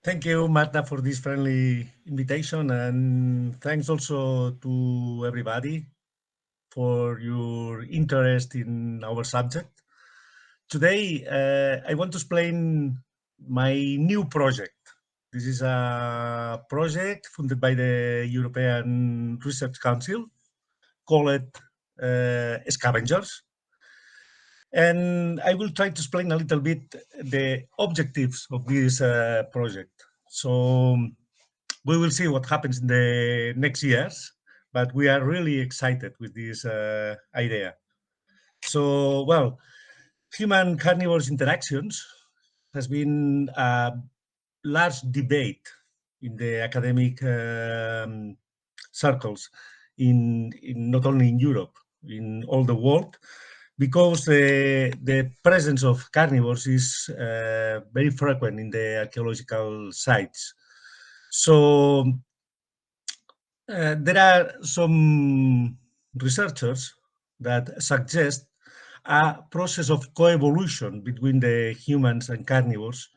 Thank you, Marta, for this friendly invitation, and thanks also to everybody for your interest in our subject. Today, I want to explain my new project. This is a project funded by the European Research Council called SCAVENGERS. And I will try to explain a little bit the objectives of this project. So we will see what happens in the next years, but we are really excited with this idea. So, well, human carnivores interactions has been a large debate in the academic circles in not only in Europe, in all the world, because the presence of carnivores is very frequent in the archaeological sites. So there are some researchers that suggest a process of coevolution between the humans and carnivores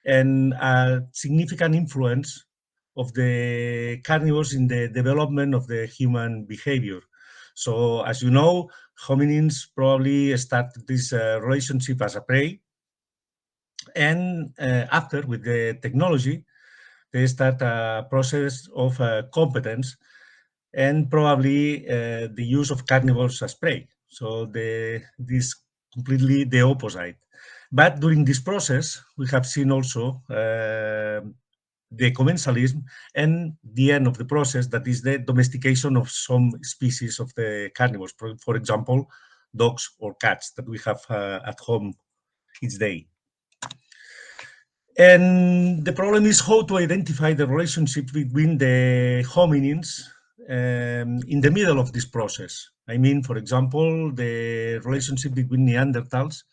and a significant influence of the carnivores in the development of the human behavior. So, as you know, hominins probably started this relationship as a prey, and after, with the technology, they start a process of competence and probably the use of carnivores as prey. So this completely the opposite. But during this process, we have seen also the commensalism and the end of the process, that is the domestication of some species of the carnivores, for example, dogs or cats that we have at home each day. And the problem is how to identify the relationship between the hominins in the middle of this process. I mean, for example, the relationship between Neanderthals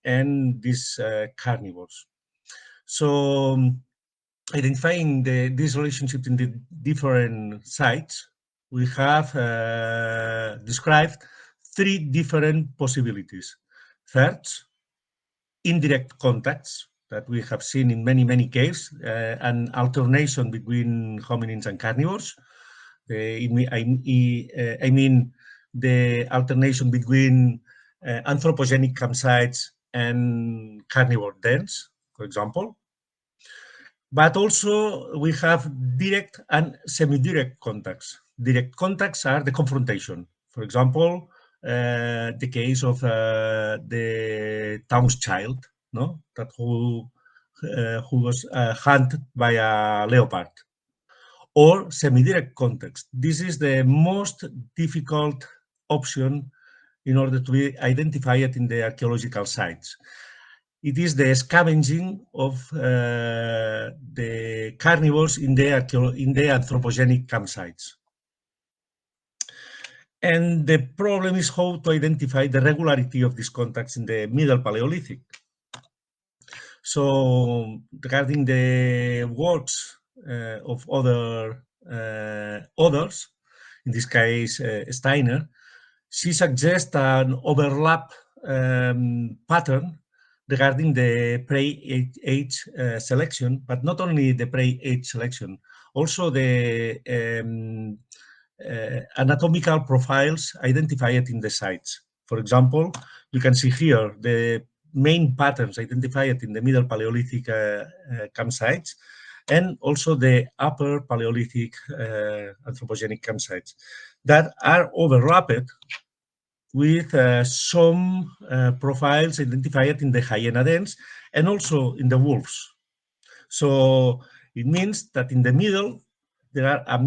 and these carnivores. So identifying these relationships in the different sites, we have described three different possibilities. First, indirect contacts that we have seen in many cases, an alternation between hominins and carnivores. I mean, the alternation between anthropogenic campsites and carnivore dens, for example. But also we have direct and semi-direct contacts. Direct contacts are the confrontation. For example, the case of the town's child, no, that who was hunted by a leopard, or semi-direct context. This is the most difficult option in order to be identified in the archaeological sites. It is the scavenging of the carnivores in the anthropogenic campsites. And the problem is how to identify the regularity of these contacts in the Middle Paleolithic. So regarding the works of other authors, in this case Steiner, she suggests an overlap pattern regarding the prey age selection, but not only the prey age selection, also the anatomical profiles identified in the sites. For example, you can see here the main patterns identified in the Middle Paleolithic campsites, and also the Upper Paleolithic anthropogenic campsites that are overlapped with some profiles identified in the hyena dens and also in the wolves. So it means that in the middle, there are a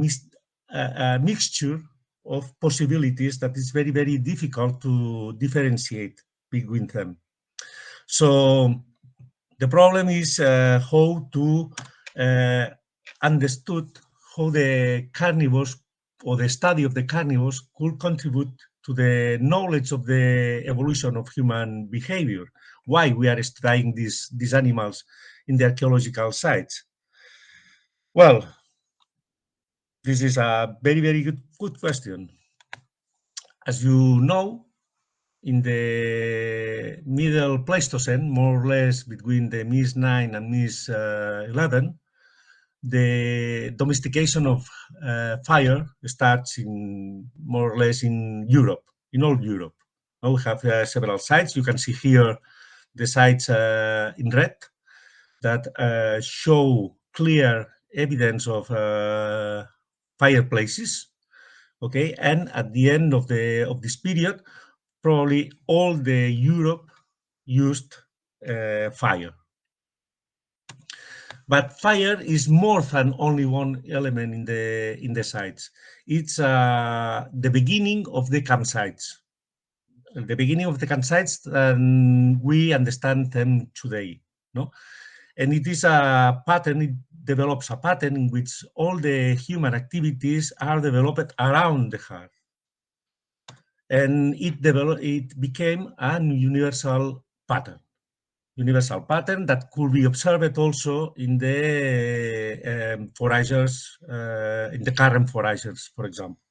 mixture of possibilities that is very difficult to differentiate between them. So the problem is how to understood how the carnivores or the study of the carnivores could contribute to the knowledge of the evolution of human behavior, why we are studying these animals in the archaeological sites. Well, this is a very good question. As you know, in the middle Pleistocene, more or less between the Mis-9 and Mis-11, the domestication of fire starts in more or less in Europe, in all Europe. Now we have several sites. You can see here the sites in red that show clear evidence of fireplaces. Okay, and at the end of this period, probably all the Europe used fire. But fire is more than only one element in the sites. It's the beginning of the campsites. The beginning of the campsites, and we understand them today. No, and it is a pattern. It develops a pattern in which all the human activities are developed around the hearth, and it became a universal pattern. Universal pattern that could be observed also in the foragers, in the current foragers, for example.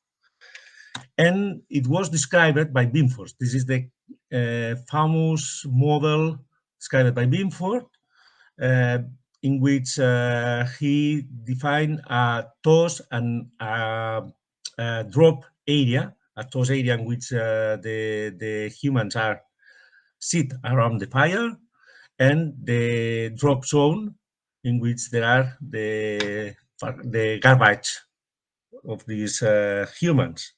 And it was described by Binford. This is the famous model described by Binford, in which he defined a toss and a drop area, a toss area in which the humans are sit around the fire, and the drop zone in which there are the garbage of these humans.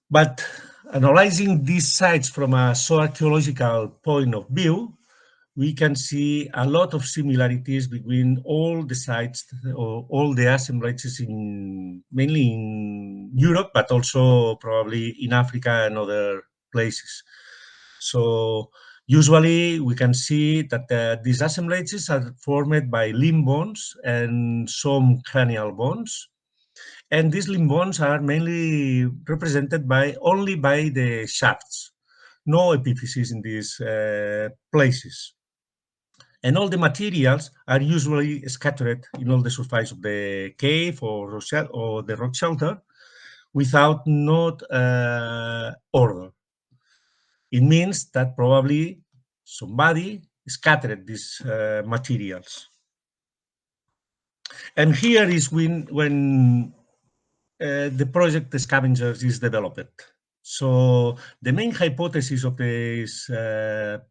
But analyzing these sites from a zooarchaeological point of view, we can see a lot of similarities between all the sites or all the assemblages mainly in Europe, but also probably in Africa and other places. So usually we can see that these assemblages are formed by limb bones and some cranial bones. And these limb bones are mainly represented only by the shafts, no epiphyses in these places. And all the materials are usually scattered in all the surface of the cave or Roussel or the rock shelter without not order. It means that probably somebody scattered these materials. And here is when the project Scavengers is developed. So the main hypothesis of this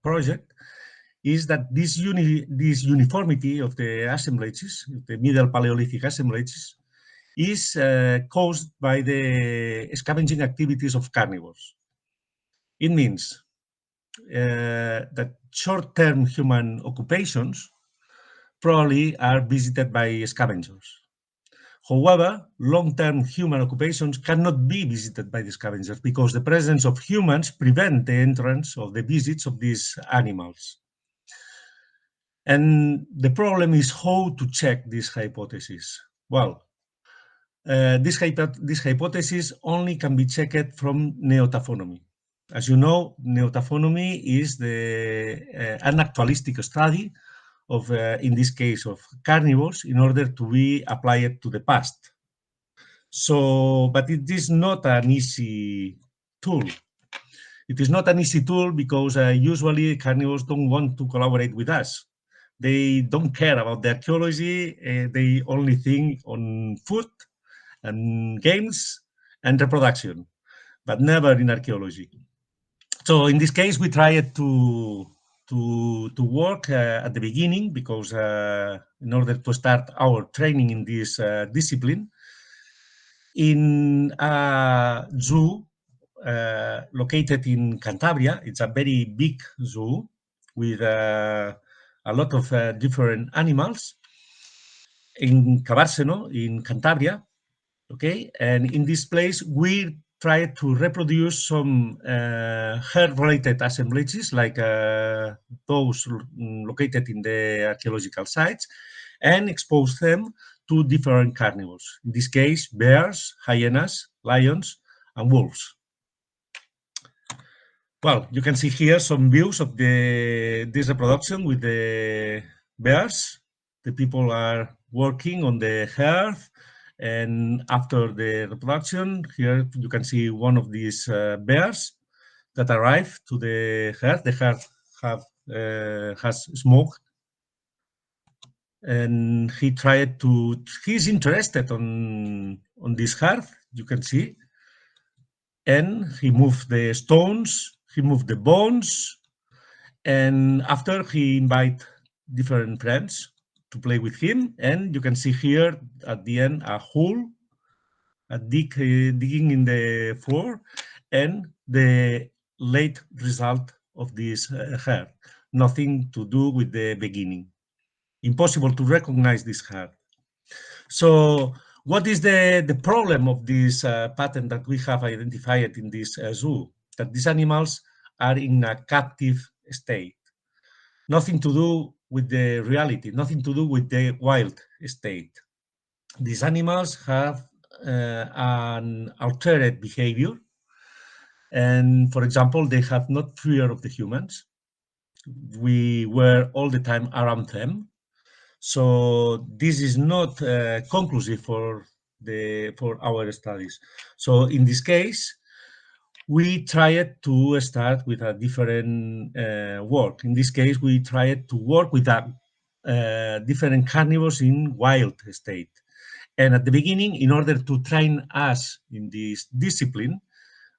project is that this uniformity of the assemblages, the Middle Paleolithic assemblages, is caused by the scavenging activities of carnivores. It means that short-term human occupations probably are visited by scavengers. However, long-term human occupations cannot be visited by the scavengers because the presence of humans prevent the entrance of the visits of these animals. And the problem is how to check this hypothesis. Well, this hypothesis only can be checked from neotaphonomy. As you know, neotaphonomy is an actualistic study of, in this case, of carnivores in order to be applied to the past. So, but it is not an easy tool. It is not an easy tool because usually carnivores don't want to collaborate with us. They don't care about the archaeology. They only think on food and games and reproduction, but never in archaeology. So in this case, we tried to work at the beginning because in order to start our training in this discipline, in a zoo located in Cantabria. It's a very big zoo with a lot of different animals in Cabárseno, in Cantabria. Okay, and in this place, we try to reproduce some hair-related assemblages like those located in the archaeological sites and expose them to different carnivores. In this case, bears, hyenas, lions, and wolves. Well, you can see here some views of this reproduction with the bears. The people are working on the hearth And after the reproduction, here you can see one of these bears that arrive to the herd. The herd has smoke, and he's interested on this herd, you can see, and he moved the stones, he moved the bones, and after he invite different friends to play with him, and you can see here at the end a hole, digging in the floor, and the late result of this herd. Nothing to do with the beginning. Impossible to recognize this herd. So what is the problem of this pattern that we have identified in this zoo? That these animals are in a captive state. Nothing to do with the reality, nothing to do with the wild state. These animals have an altered behavior. And for example, they have not fear of the humans. We were all the time around them. So this is not conclusive for our studies. So in this case, we tried to start with a different work. In this case, we tried to work with different carnivores in wild state. And at the beginning, in order to train us in this discipline,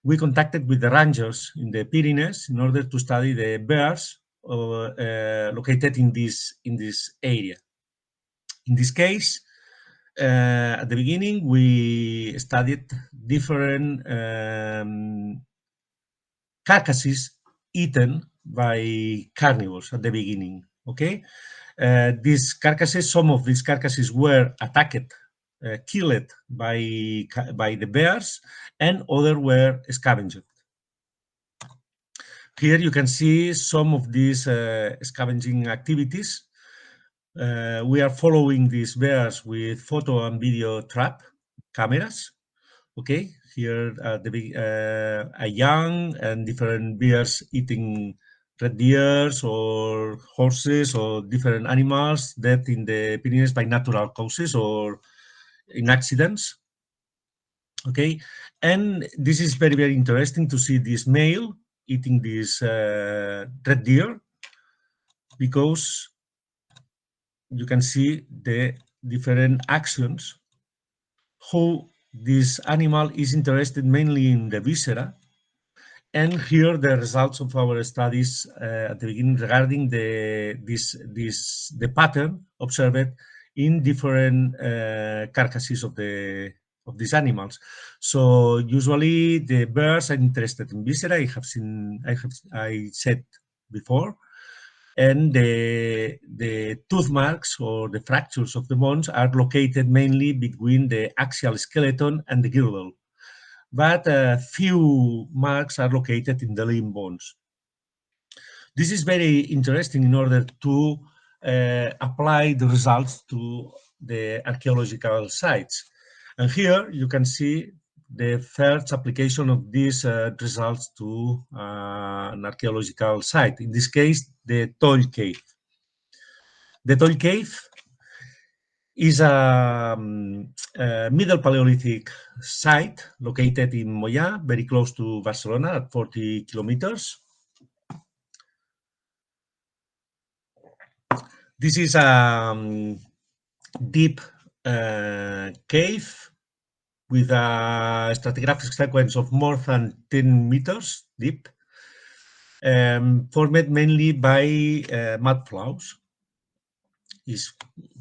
we contacted with the rangers in the Pyrenees in order to study the bears located in this area. In this case, at the beginning, we studied different carcasses eaten by carnivores at the beginning, okay? These carcasses, some of these carcasses were attacked, killed by the bears, and others were scavenged. Here you can see some of these scavenging activities. We are following these bears with photo and video trap cameras. Okay, here a young and different bears eating red deers or horses or different animals dead in the Pyrenees by natural causes or in accidents. Okay, and this is very, very interesting to see this male eating this red deer, because you can see the different actions, how this animal is interested mainly in the viscera. And here the results of our studies at the beginning regarding the pattern observed in different carcasses of these animals. So usually the bears are interested in viscera. I said before, and the tooth marks or the fractures of the bones are located mainly between the axial skeleton and the girdle, but few marks are located in the limb bones. This is very interesting in order to apply the results to the archaeological sites. And here you can see the first application of these results to an archaeological site, in this case, the Toll Cave. The Toll Cave is a Middle Paleolithic site located in Moià, very close to Barcelona, at 40 kilometers. This is a deep cave with a stratigraphic sequence of more than 10 meters deep, formed mainly by mud flows. It's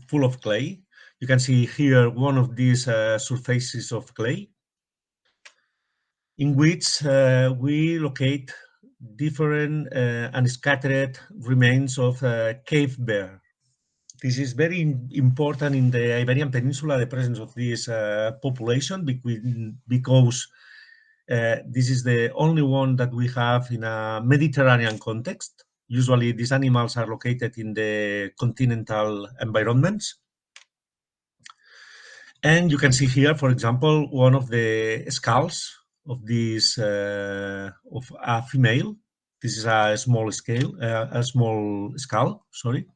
full of clay. You can see here one of these surfaces of clay, in which we locate different and scattered remains of cave bear. This is very important in the Iberian Peninsula, the presence of this population, because this is the only one that we have in a Mediterranean context. Usually these animals are located in the continental environments. And you can see here, for example, one of the skulls of this of a female. This is a small skull, sorry.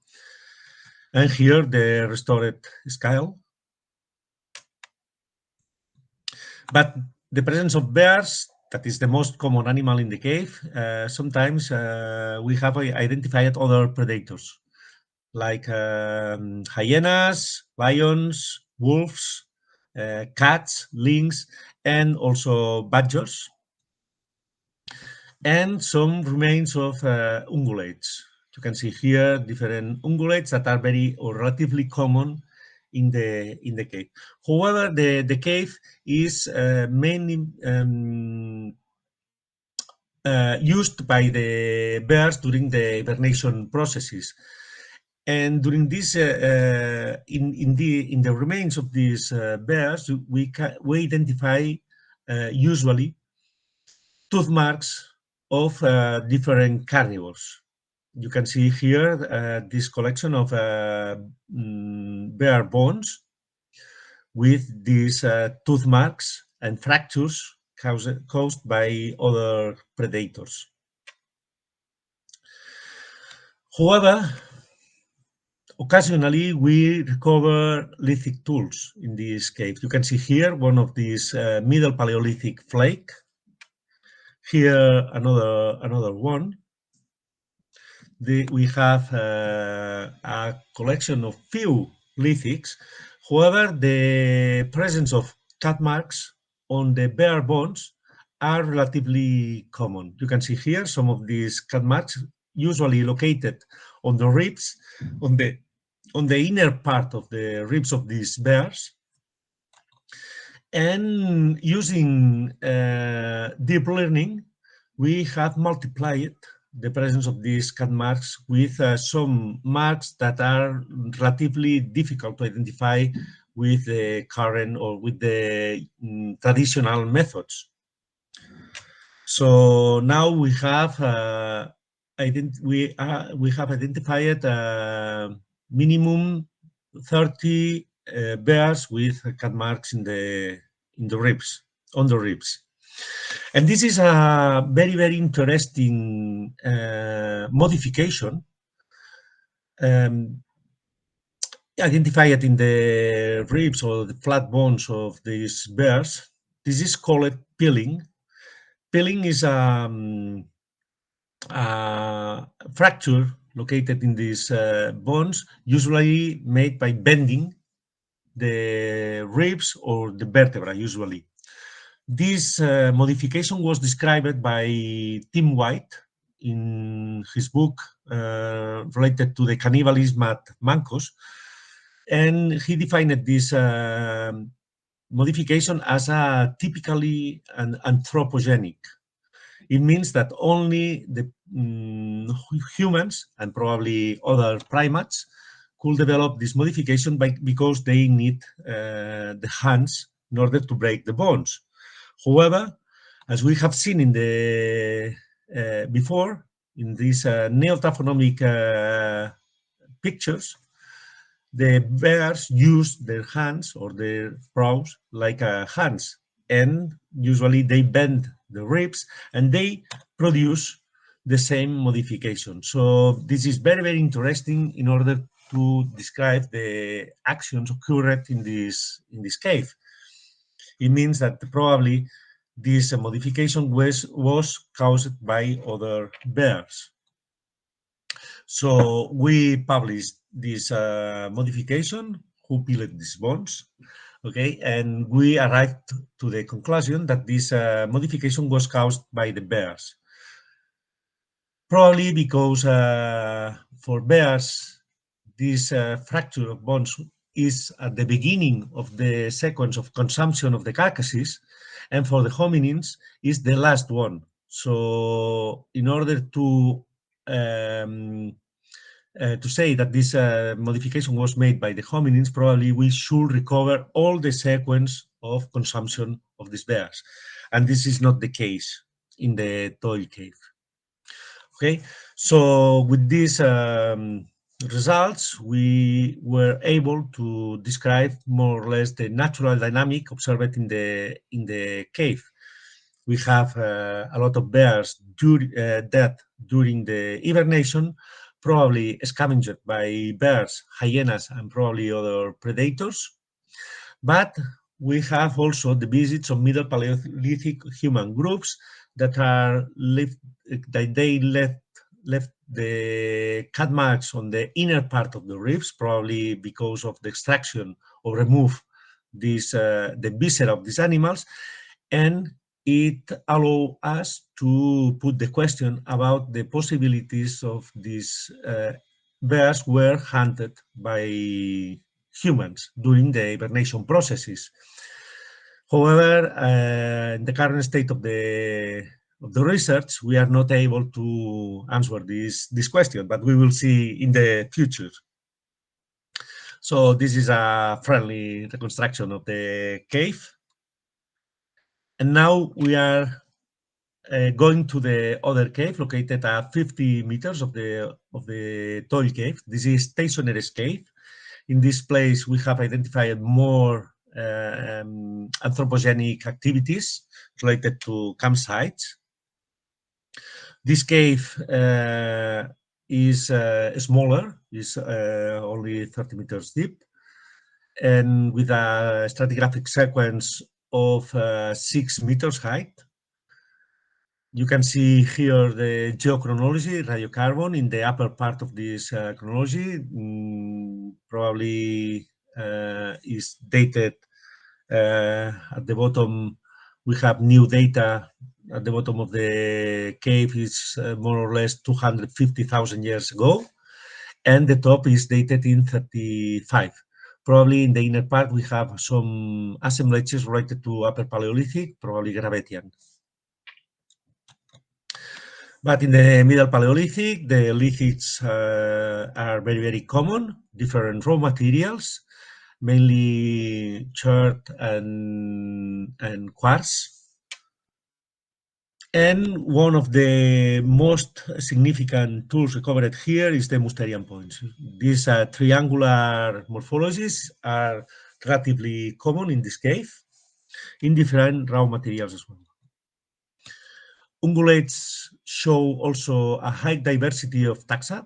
And here the restored skull. But the presence of bears, that is the most common animal in the cave, sometimes we have identified other predators, like hyenas, lions, wolves, cats, lynx, and also badgers, and some remains of ungulates. You can see here different ungulates that are very or relatively common in the cave. However, the cave is mainly used by the bears during the hibernation processes. And during this, in the remains of these bears, we identify usually tooth marks of different carnivores. You can see here this collection of bear bones with these tooth marks and fractures caused by other predators. However, occasionally we recover lithic tools in this cave. You can see here one of these Middle Paleolithic flake. Here another one. We have a collection of few lithics. However, the presence of cut marks on the bear bones are relatively common. You can see here some of these cut marks, usually located on the ribs, on the inner part of the ribs of these bears. And using deep learning, we have multiplied the presence of these cut marks with some marks that are relatively difficult to identify with the current or with the traditional methods. So now we have identified minimum 30 bears with cut marks in the ribs, on the ribs. And this is a very, very interesting modification identified in the ribs or the flat bones of these bears. This is called peeling. Peeling is a fracture located in these bones, usually made by bending the ribs or the vertebra, usually. This modification was described by Tim White in his book related to the cannibalism at Mancos, and he defined this modification as a typically anthropogenic. It means that only the humans and probably other primates could develop this modification because they need the hands in order to break the bones. However, as we have seen in the before in these neotaxonomic pictures, the bears use their hands or their paws like hands, and usually they bend the ribs and they produce the same modification. So this is very, very interesting in order to describe the actions occurred in this cave. It means that probably this modification was caused by other bears. So we published this modification, who peeled these bones, okay, and we arrived to the conclusion that this modification was caused by the bears. Probably because for bears, this fracture of bones is at the beginning of the sequence of consumption of the carcasses, and for the hominins is the last one. So in order to say that this modification was made by the hominins, probably we should recover all the sequence of consumption of these bears. And this is not the case in the Toy Cave. Okay, so with these results, we were able to describe more or less the natural dynamic observed in the cave. We have a lot of bears dead during the hibernation, probably scavenged by bears, hyenas, and probably other predators. But we have also the visits of Middle Paleolithic human groups that left the cut marks on the inner part of the ribs, probably because of the extraction or remove the viscera of these animals, and it allows us to put the question about the possibilities of these bears were hunted by humans during the hibernation processes. However, in the current state of the research, we are not able to answer this question, but we will see in the future. So this is a friendly reconstruction of the cave. And now we are going to the other cave located at 50 meters of the Toil Cave. This is Teisoneres Cave. In this place, we have identified more anthropogenic activities related to campsites. This cave is smaller, is only 30 meters deep, and with a stratigraphic sequence of 6 meters height. You can see here the geochronology, radiocarbon, in the upper part of this chronology. Probably is dated at the bottom. We have new data at the bottom of the cave is more or less 250,000 years ago, and the top is dated in 35. Probably in the inner part we have some assemblages related to Upper Paleolithic, probably Gravettian. But in the Middle Paleolithic, the lithics are very, very common, different raw materials, mainly chert and quartz. And one of the most significant tools recovered here is the Musterian points. These triangular morphologies are relatively common in this cave, in different raw materials as well. Ungulates show also a high diversity of taxa.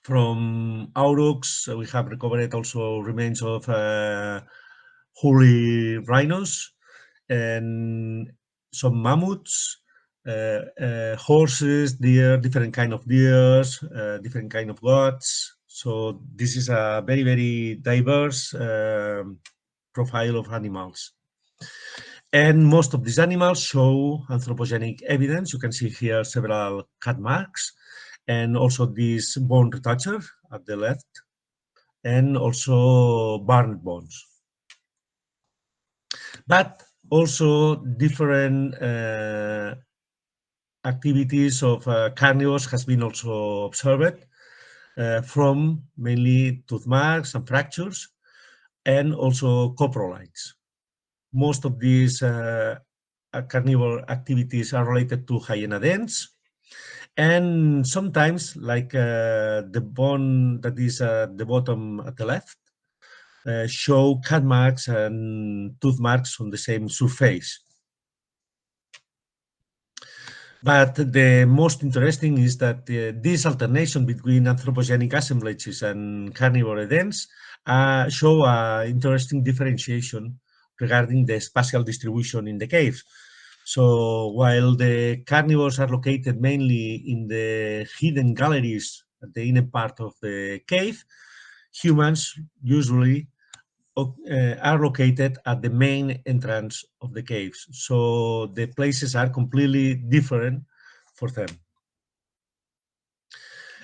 From aurochs, we have recovered also remains of woolly rhinos and some mammoths, horses, deer, different kind of deers, different kind of goats. So this is a very, very diverse profile of animals. And most of these animals show anthropogenic evidence. You can see here several cut marks, and also this bone retoucher at the left, and also barn bones. But also different activities of carnivores has been also observed from mainly tooth marks and fractures, and also coprolites. Most of these carnivore activities are related to hyena dens, and sometimes, like the bone that is at the bottom at the left, show cut marks and tooth marks on the same surface. But the most interesting is that this alternation between anthropogenic assemblages and carnivore dens show an interesting differentiation regarding the spatial distribution in the caves. So while the carnivores are located mainly in the hidden galleries at the inner part of the cave, humans usually are located at the main entrance of the caves. So the places are completely different for them.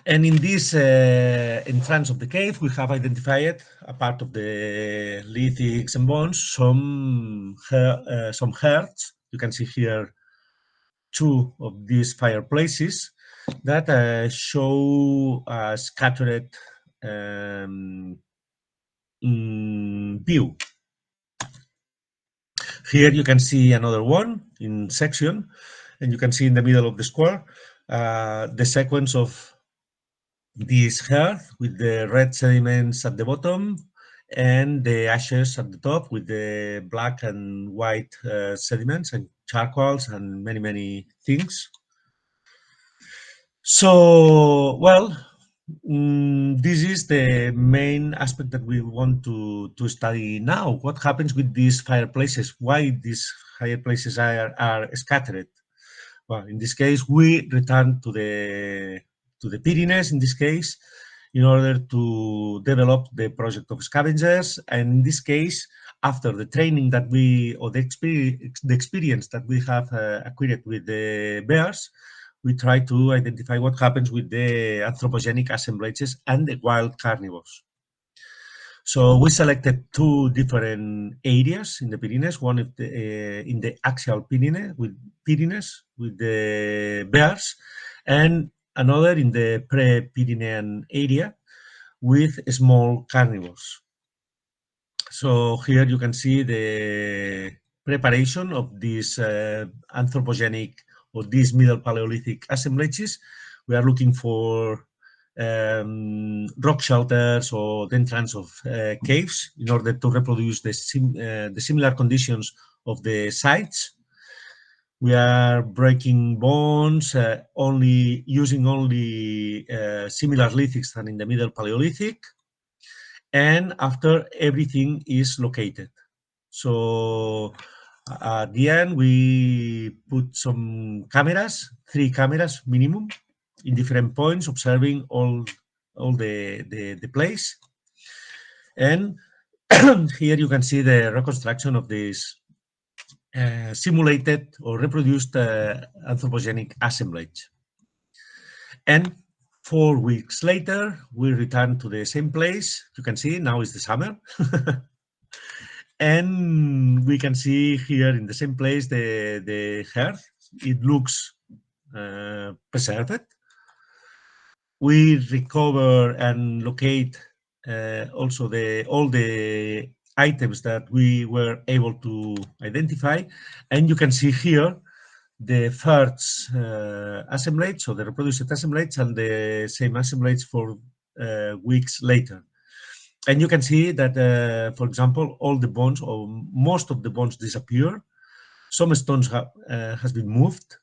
And in this entrance of the cave, we have identified, a part of the lithics and bones, some hearths. You can see here 2 of these fireplaces that show a scattered view. Here you can see another one in section, and you can see in the middle of the square the sequence of this hearth with the red sediments at the bottom and the ashes at the top with the black and white sediments and charcoals and many, many things. So, well, This is the main aspect that we want to study now. What happens with these fireplaces? Why these fireplaces are scattered? Well, in this case, we return to the Pyrenees, in this case, in order to develop the project of scavengers. And in this case, after the training that or the experience that we have acquired with the bears, we try to identify what happens with the anthropogenic assemblages and the wild carnivores. So we selected two different areas in the Pyrenees, one in the axial Pyrenees with the bears, and another in the pre-Pyrenean area with small carnivores. So here you can see the preparation of these anthropogenic or these middle Paleolithic assemblages. We are looking for rock shelters or the entrance of caves in order to reproduce the similar conditions of the sites. We are breaking bones, using only similar lithics than in the Middle Paleolithic, and after everything is located. So at the end, we put some cameras, 3 cameras minimum, in different points, observing all the place. And here you can see the reconstruction of this simulated or reproduced anthropogenic assemblage. And 4 weeks later, we return to the same place. You can see now is the summer. And we can see here in the same place the hearth. It looks preserved. We recover and locate also all the items that we were able to identify. And you can see here the first assemblage, so the reproduced assemblage, and the same assemblage for weeks later. And you can see that, for example, all the bones or most of the bones disappear. Some stones has been moved,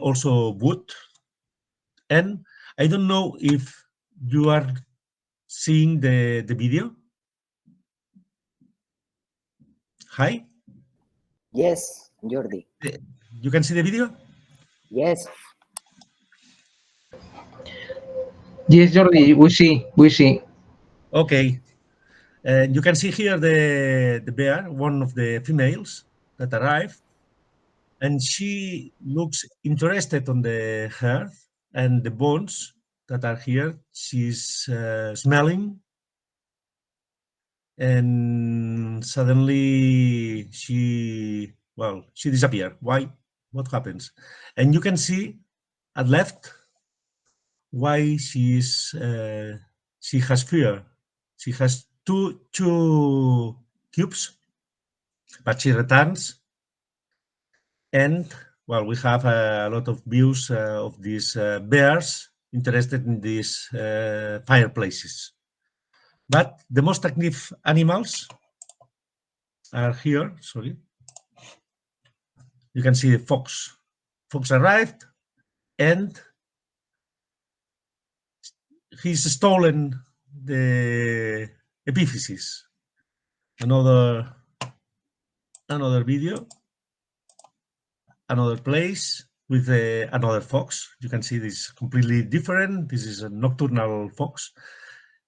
also wood. And I don't know if you are seeing the video. Hi? Yes, Jordi. You can see the video? Yes. Yes, Jordi, we see. Okay. You can see here the bear, one of the females that arrived, and she looks interested on the hearth and the bones that are here. She's smelling, and suddenly she disappeared. Why? What happens? And you can see at left why she has fear. She has two cubes, but she returns, and well, we have a lot of views of these bears interested in these fireplaces. But the most active animals are here. Sorry, you can see the fox. Fox arrived, and he's stolen the epiphysis. Another video, another place with another fox. You can see this is completely different. This is a nocturnal fox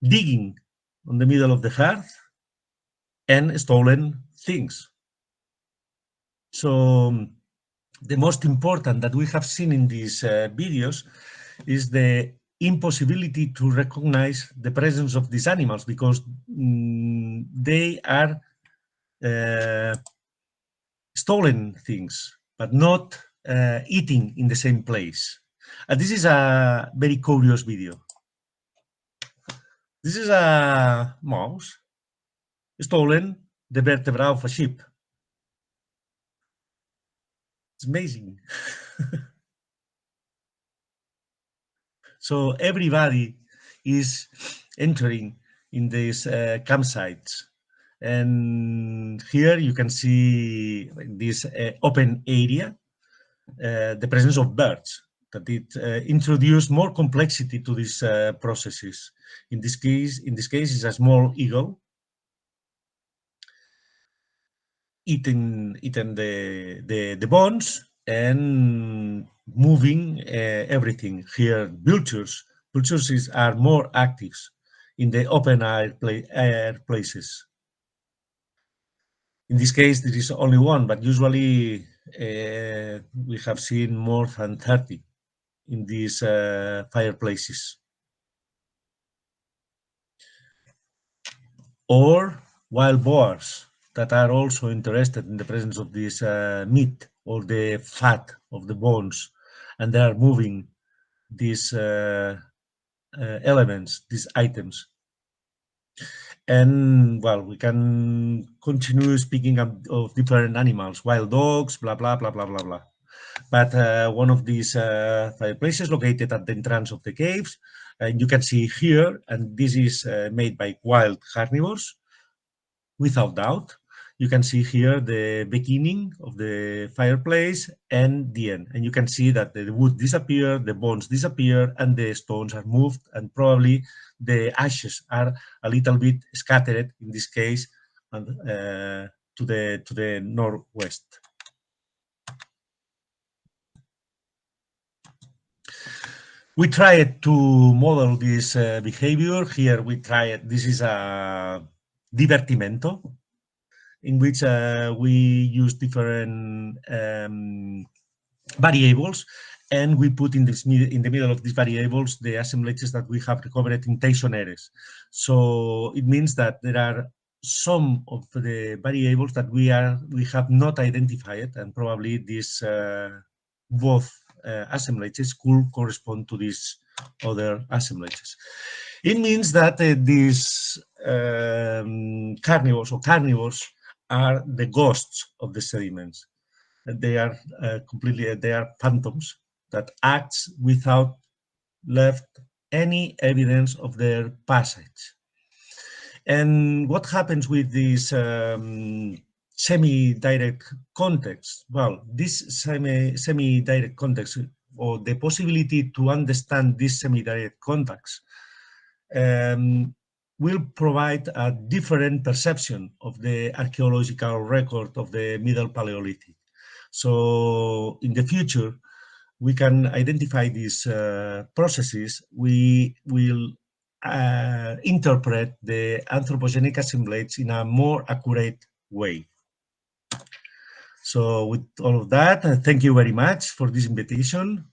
digging on the middle of the hearth and stolen things. So the most important that we have seen in these videos is the impossibility to recognize the presence of these animals, because they are stolen things, but not eating in the same place. And this is a very curious video. This is a mouse stolen the vertebra of a sheep. It's amazing. So everybody is entering in these campsites. And here you can see this open area, the presence of birds. that it introduced more complexity to these processes. In this case, it's a small eagle eating the bones and moving everything. Here, vultures are more active in the open air places. In this case, there is only one, but usually we have seen more than 30 in these fireplaces. Or wild boars that are also interested in the presence of this meat or the fat of the bones, and they are moving these elements, these items. And well, we can continue speaking of different animals, wild dogs, blah, blah, blah, blah, blah, blah. But one of these fireplaces located at the entrance of the caves, and you can see here, and this is made by wild carnivores, without doubt. You can see here the beginning of the fireplace and the end. And you can see that the wood disappeared, the bones disappear, and the stones are moved, and probably the ashes are a little bit scattered, in this case, to the northwest. We tried to model this behavior. Here we tried, this is a divertimento, in which we use different variables, and we put in the middle of these variables the assemblages that we have recovered in tensioneres. So it means that there are some of the variables that we have not identified, and probably these both assemblages could correspond to these other assemblages. It means that these carnivores are the ghosts of the sediments. They are they are phantoms that act without left any evidence of their passage. And what happens with this semi-direct context? Well, this semi-direct context, or the possibility to understand this semi-direct context, will provide a different perception of the archaeological record of the Middle Paleolithic. So in the future, we can identify these processes. We will interpret the anthropogenic assemblages in a more accurate way. So with all of that, thank you very much for this invitation.